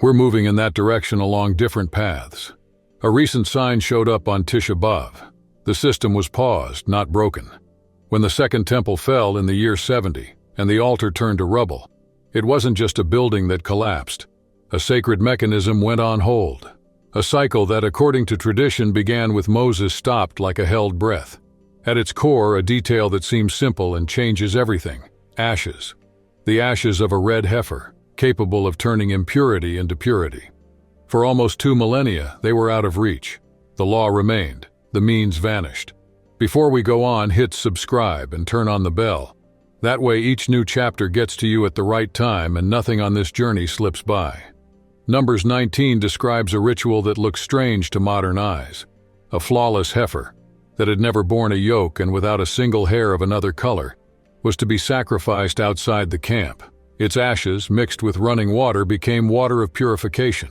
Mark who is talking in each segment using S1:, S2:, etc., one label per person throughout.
S1: We're moving in that direction along different paths. A recent sign showed up on Tisha B'Av. The system was paused, not broken. When the Second Temple fell in the year 70 and the altar turned to rubble, it wasn't just a building that collapsed. A sacred mechanism went on hold. A cycle that, according to tradition, began with Moses stopped like a held breath. At its core, a detail that seems simple and changes everything: ashes. The ashes of a red heifer, capable of turning impurity into purity. For almost 2 millennia, they were out of reach. The law remained. The means vanished. Before we go on, hit subscribe and turn on the bell. That way each new chapter gets to you at the right time and nothing on this journey slips by. Numbers 19 describes a ritual that looks strange to modern eyes. A flawless heifer, that had never borne a yoke and without a single hair of another color, was to be sacrificed outside the camp. Its ashes, mixed with running water, became water of purification.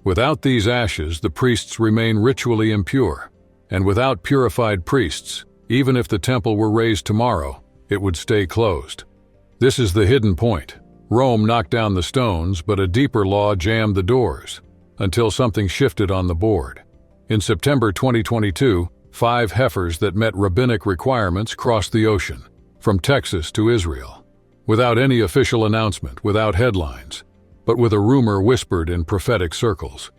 S1: Without these ashes, the priests remain ritually impure. And without purified priests, even if the temple were raised tomorrow, it would stay closed. This is the hidden point. Rome knocked down the stones, but a deeper law jammed the doors, until something shifted on the board. In September 2022, 5 heifers that met rabbinic requirements crossed the ocean, from Texas to Israel, without any official announcement, without headlines, but with a rumor whispered in prophetic circles.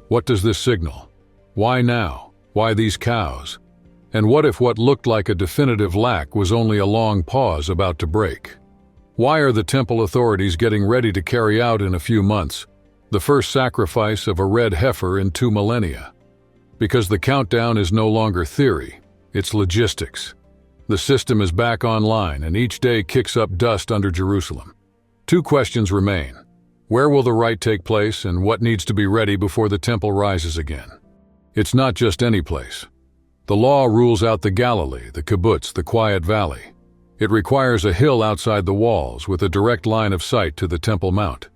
S1: What does this signal? Why now? Why these cows? And what if what looked like a definitive lack was only a long pause about to break? Why are the temple authorities getting ready to carry out in a few months the first sacrifice of a red heifer in 2 millennia? Because the countdown is no longer theory, it's logistics. The system is back online and each day kicks up dust under Jerusalem. 2 questions remain. Where will the rite take place and what needs to be ready before the temple rises again? It's not just any place. The law rules out the Galilee, the kibbutz, the quiet valley. It requires a hill outside the walls with a direct line of sight to the Temple Mount.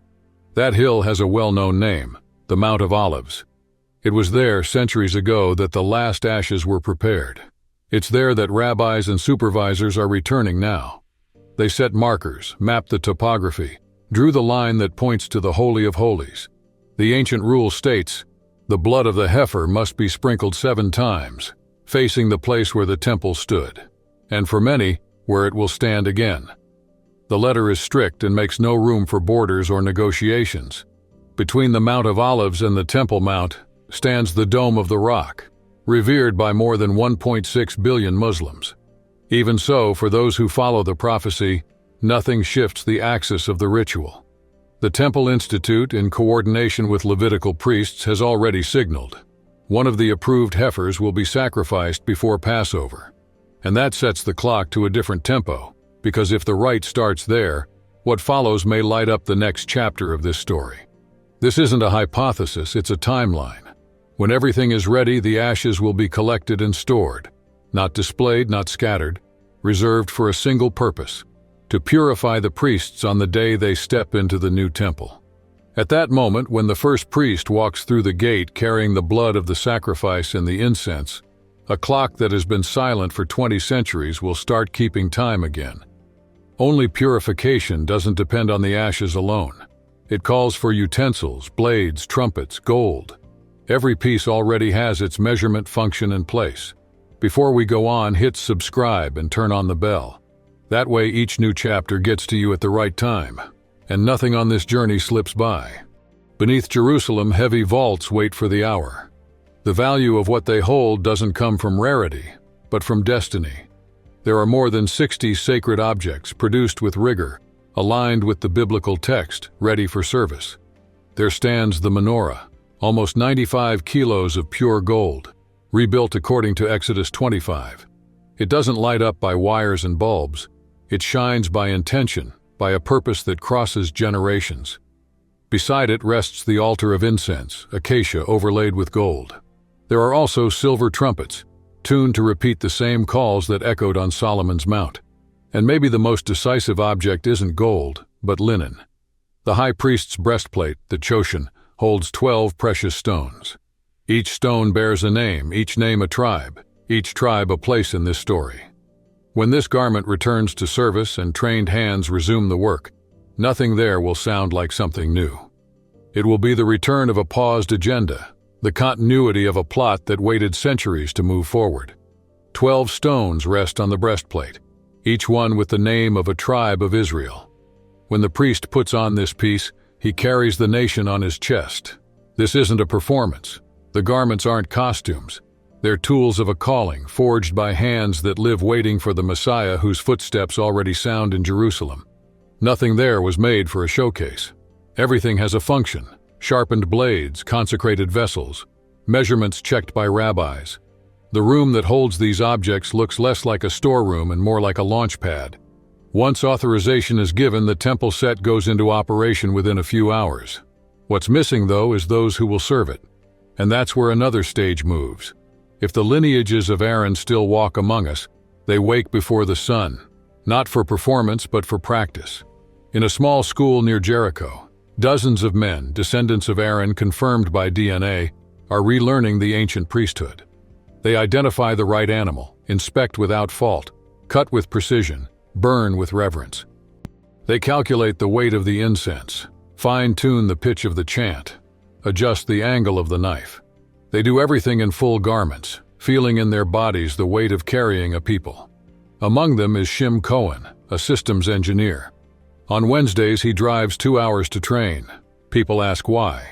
S1: That hill has a well-known name, the Mount of Olives. It was there centuries ago that the last ashes were prepared. It's there that rabbis and supervisors are returning now. They set markers, mapped the topography, drew the line that points to the Holy of Holies. The ancient rule states, the blood of the heifer must be sprinkled 7 times, facing the place where the temple stood, and for many, where it will stand again. The letter is strict and makes no room for borders or negotiations. Between the Mount of Olives and the Temple Mount stands the Dome of the Rock, revered by more than 1.6 billion Muslims. Even so, for those who follow the prophecy, nothing shifts the axis of the ritual. The Temple Institute, in coordination with Levitical priests, has already signaled. One of the approved heifers will be sacrificed before Passover. And that sets the clock to a different tempo, because if the rite starts there, what follows may light up the next chapter of this story. This isn't a hypothesis, it's a timeline. When everything is ready, the ashes will be collected and stored, not displayed, not scattered, reserved for a single purpose: to purify the priests on the day they step into the new temple. At that moment, when the first priest walks through the gate carrying the blood of the sacrifice and the incense, a clock that has been silent for 20 centuries will start keeping time again. Only purification doesn't depend on the ashes alone. It calls for utensils, blades, trumpets, gold. Every piece already has its measurement, function, and place. Before we go on, hit subscribe and turn on the bell. That way each new chapter gets to you at the right time, and nothing on this journey slips by. Beneath Jerusalem, heavy vaults wait for the hour. The value of what they hold doesn't come from rarity, but from destiny. There are more than 60 sacred objects produced with rigor, aligned with the biblical text, ready for service. There stands the menorah, almost 95 kilos of pure gold, rebuilt according to Exodus 25. It doesn't light up by wires and bulbs. It shines by intention, by a purpose that crosses generations. Beside it rests the altar of incense, acacia overlaid with gold. There are also silver trumpets, tuned to repeat the same calls that echoed on Solomon's Mount. And maybe the most decisive object isn't gold, but linen. The high priest's breastplate, the choshen, holds 12 precious stones. Each stone bears a name, each name a tribe, each tribe a place in this story. When this garment returns to service and trained hands resume the work, nothing there will sound like something new. It will be the return of a paused agenda, the continuity of a plot that waited centuries to move forward. 12 stones rest on the breastplate, each one with the name of a tribe of Israel. When the priest puts on this piece, he carries the nation on his chest. This isn't a performance. The garments aren't costumes. They're tools of a calling, forged by hands that live waiting for the Messiah whose footsteps already sound in Jerusalem. Nothing there was made for a showcase. Everything has a function: sharpened blades, consecrated vessels, measurements checked by rabbis. The room that holds these objects looks less like a storeroom and more like a launch pad. Once authorization is given, the temple set goes into operation within a few hours. What's missing, though, is those who will serve it. And that's where another stage moves. If the lineages of Aaron still walk among us, they wake before the sun, not for performance but for practice. In a small school near Jericho, dozens of men, descendants of Aaron confirmed by DNA, are relearning the ancient priesthood. They identify the right animal, inspect without fault, cut with precision, burn with reverence. They calculate the weight of the incense, fine-tune the pitch of the chant, adjust the angle of the knife. They do everything in full garments, feeling in their bodies the weight of carrying a people. Among them is Shim Cohen, a systems engineer. On Wednesdays, he drives 2 hours to train. People ask why.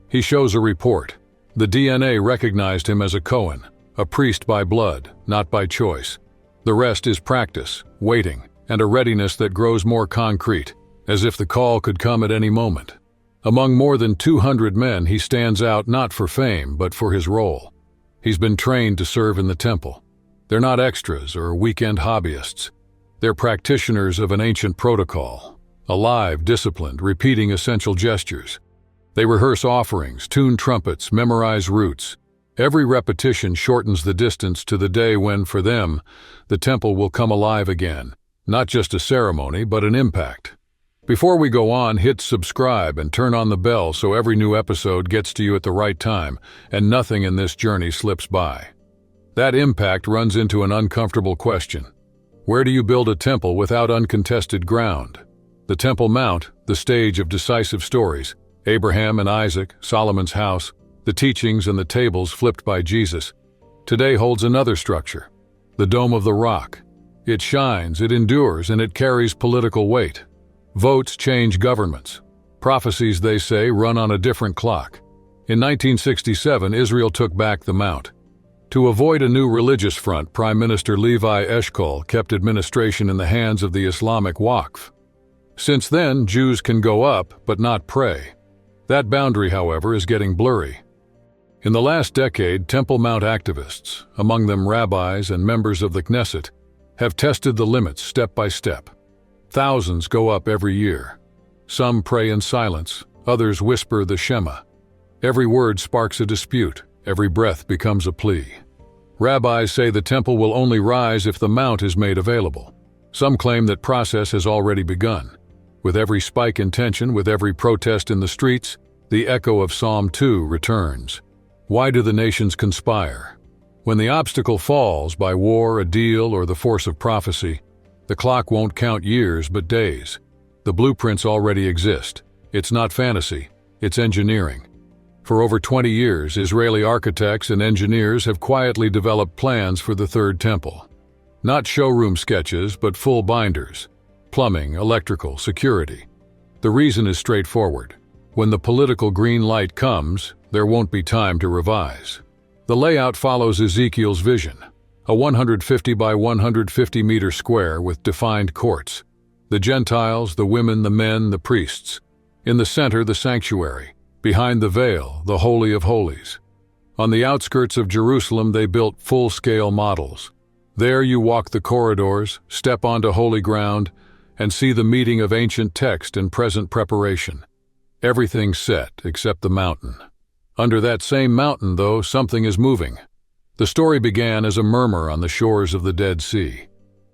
S1: He shows a report. The DNA recognized him as a Cohen, a priest by blood, not by choice. The rest is practice, waiting, and a readiness that grows more concrete, as if the call could come at any moment. Among more than 200 men, he stands out not for fame, but for his role. He's been trained to serve in the temple. They're not extras or weekend hobbyists. They're practitioners of an ancient protocol, alive, disciplined, repeating essential gestures. They rehearse offerings, tune trumpets, memorize routes. Every repetition shortens the distance to the day when, for them, the temple will come alive again. Not just a ceremony, but an impact. Before we go on, hit subscribe and turn on the bell so every new episode gets to you at the right time and nothing in this journey slips by. That impact runs into an uncomfortable question. Where do you build a temple without uncontested ground? The Temple Mount, the stage of decisive stories, Abraham and Isaac, Solomon's house, the teachings and the tables flipped by Jesus, today holds another structure, the Dome of the Rock. It shines, it endures, and it carries political weight. Votes change governments. Prophecies, they say, run on a different clock. In 1967, Israel took back the Mount. To avoid a new religious front, Prime Minister Levi Eshkol kept administration in the hands of the Islamic Waqf. Since then, Jews can go up, but not pray. That boundary, however, is getting blurry. In the last decade, Temple Mount activists, among them rabbis and members of the Knesset, have tested the limits step by step. Thousands go up every year. Some pray in silence, others whisper the Shema. Every word sparks a dispute, every breath becomes a plea. Rabbis say the temple will only rise if the mount is made available. Some claim that process has already begun. With every spike in tension, with every protest in the streets, the echo of Psalm 2 returns. Why do the nations conspire? When the obstacle falls by war, a deal, or the force of prophecy, the clock won't count years but days. The blueprints already exist. It's not fantasy, it's engineering. For over 20 years, Israeli architects and engineers have quietly developed plans for the Third Temple. Not showroom sketches, but full binders. Plumbing, electrical, security. The reason is straightforward. When the political green light comes, there won't be time to revise. The layout follows Ezekiel's vision. A 150 by 150 meter square with defined courts. The Gentiles, the women, the men, the priests. In the center, the sanctuary. Behind the veil, the Holy of Holies. On the outskirts of Jerusalem, they built full-scale models. There you walk the corridors, step onto holy ground, and see the meeting of ancient text and present preparation. Everything's set except the mountain. Under that same mountain, though, something is moving. The story began as a murmur on the shores of the Dead Sea.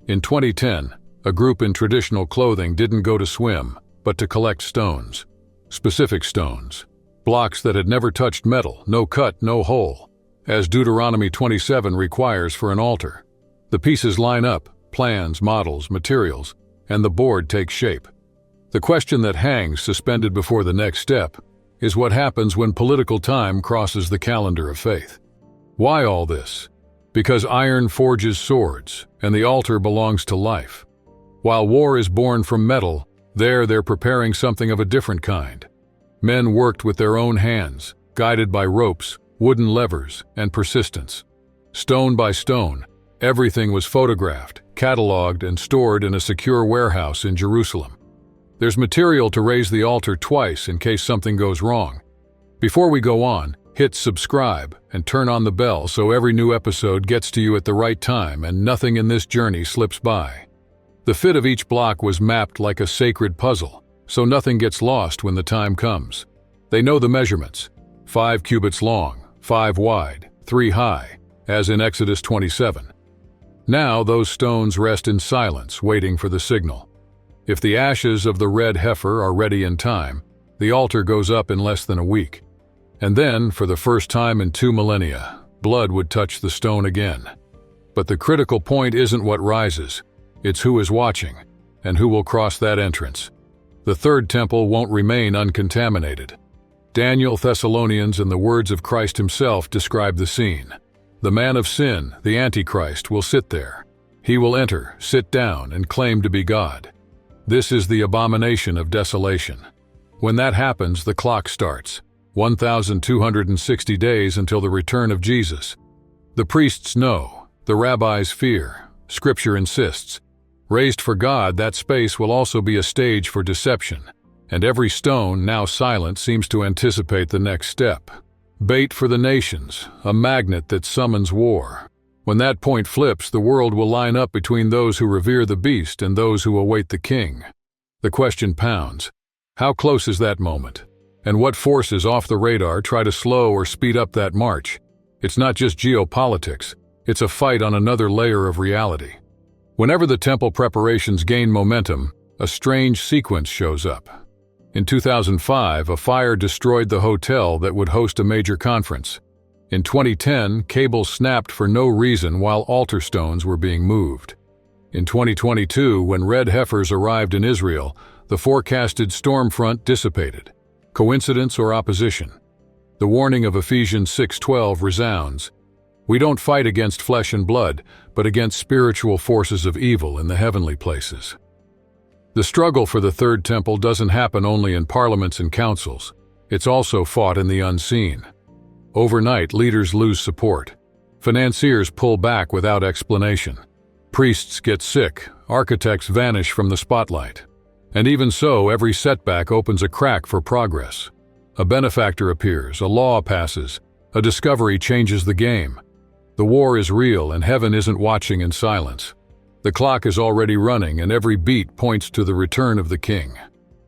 S1: In 2010, a group in traditional clothing didn't go to swim, but to collect stones. Specific stones. Blocks that had never touched metal, no cut, no hole, as Deuteronomy 27 requires for an altar. The pieces line up, plans, models, materials, and the board takes shape. The question that hangs suspended before the next step, is what happens when political time crosses the calendar of faith. Why all this? Because iron forges swords, and the altar belongs to life. While war is born from metal, they're preparing something of a different kind. Men worked with their own hands, guided by ropes, wooden levers, and persistence. Stone by stone, everything was photographed, cataloged, and stored in a secure warehouse in Jerusalem. There's material to raise the altar twice in case something goes wrong. Before we go on, hit subscribe and turn on the bell so every new episode gets to you at the right time and nothing in this journey slips by. The fit of each block was mapped like a sacred puzzle, so nothing gets lost when the time comes. They know the measurements: 5 cubits long, 5 wide, 3 high, as in Exodus 27. Now those stones rest in silence, waiting for the signal. If the ashes of the red heifer are ready in time, the altar goes up in less than a week. And then, for the first time in 2 millennia, blood would touch the stone again. But the critical point isn't what rises, it's who is watching, and who will cross that entrance. The third temple won't remain uncontaminated. Daniel, Thessalonians, and the words of Christ himself describe the scene. The man of sin, the Antichrist, will sit there. He will enter, sit down, and claim to be God. This is the abomination of desolation. When that happens, the clock starts. 1,260 days until the return of Jesus. The priests know, the rabbis fear, Scripture insists. Raised for God, that space will also be a stage for deception, and every stone, now silent, seems to anticipate the next step. Bait for the nations, a magnet that summons war. When that point flips, the world will line up between those who revere the beast and those who await the king. The question pounds: how close is that moment? And what forces off the radar try to slow or speed up that march? It's not just geopolitics, it's a fight on another layer of reality. Whenever the temple preparations gain momentum, a strange sequence shows up. In 2005, a fire destroyed the hotel that would host a major conference. In 2010, cables snapped for no reason while altar stones were being moved. In 2022, when red heifers arrived in Israel, the forecasted storm front dissipated. Coincidence or opposition? The warning of Ephesians 6:12 resounds. We don't fight against flesh and blood, but against spiritual forces of evil in the heavenly places. The struggle for the third temple doesn't happen only in parliaments and councils. It's also fought in the unseen. Overnight, leaders lose support. Financiers pull back without explanation. Priests get sick, architects vanish from the spotlight. And even so, every setback opens a crack for progress. A benefactor appears, a law passes, a discovery changes the game. The war is real and heaven isn't watching in silence. The clock is already running and every beat points to the return of the king.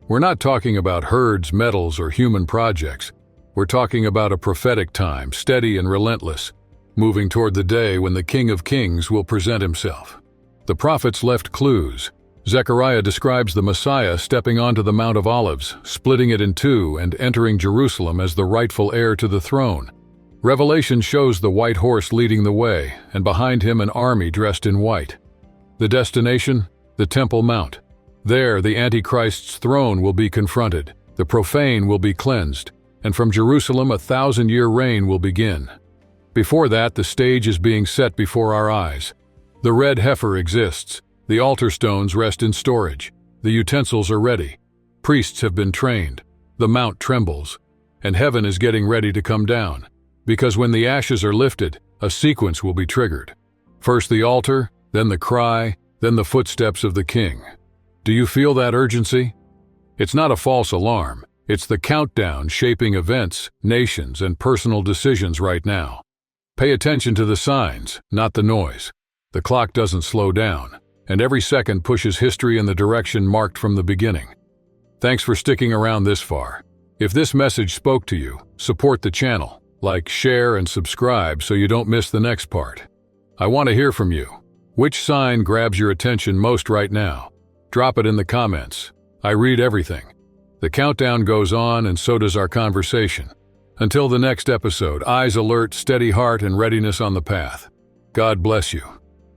S1: We're not talking about herds, metals, or human projects. We're talking about a prophetic time, steady and relentless, moving toward the day when the King of Kings will present himself. The prophets left clues. Zechariah describes the Messiah stepping onto the Mount of Olives, splitting it in two, and entering Jerusalem as the rightful heir to the throne. Revelation shows the white horse leading the way, and behind him an army dressed in white. The destination? The Temple Mount. There, the Antichrist's throne will be confronted, the profane will be cleansed, and from Jerusalem a 1,000-year reign will begin. Before that, the stage is being set before our eyes. The red heifer exists. The altar stones rest in storage. The utensils are ready. Priests have been trained. The mount trembles. And heaven is getting ready to come down. Because when the ashes are lifted, a sequence will be triggered. First the altar, then the cry, then the footsteps of the king. Do you feel that urgency? It's not a false alarm. It's the countdown shaping events, nations, and personal decisions right now. Pay attention to the signs, not the noise. The clock doesn't slow down, and every second pushes history in the direction marked from the beginning. Thanks for sticking around this far. If this message spoke to you, support the channel. Like, share, and subscribe so you don't miss the next part. I want to hear from you. Which sign grabs your attention most right now? Drop it in the comments. I read everything. The countdown goes on, and so does our conversation. Until the next episode, eyes alert, steady heart, and readiness on the path. God bless you.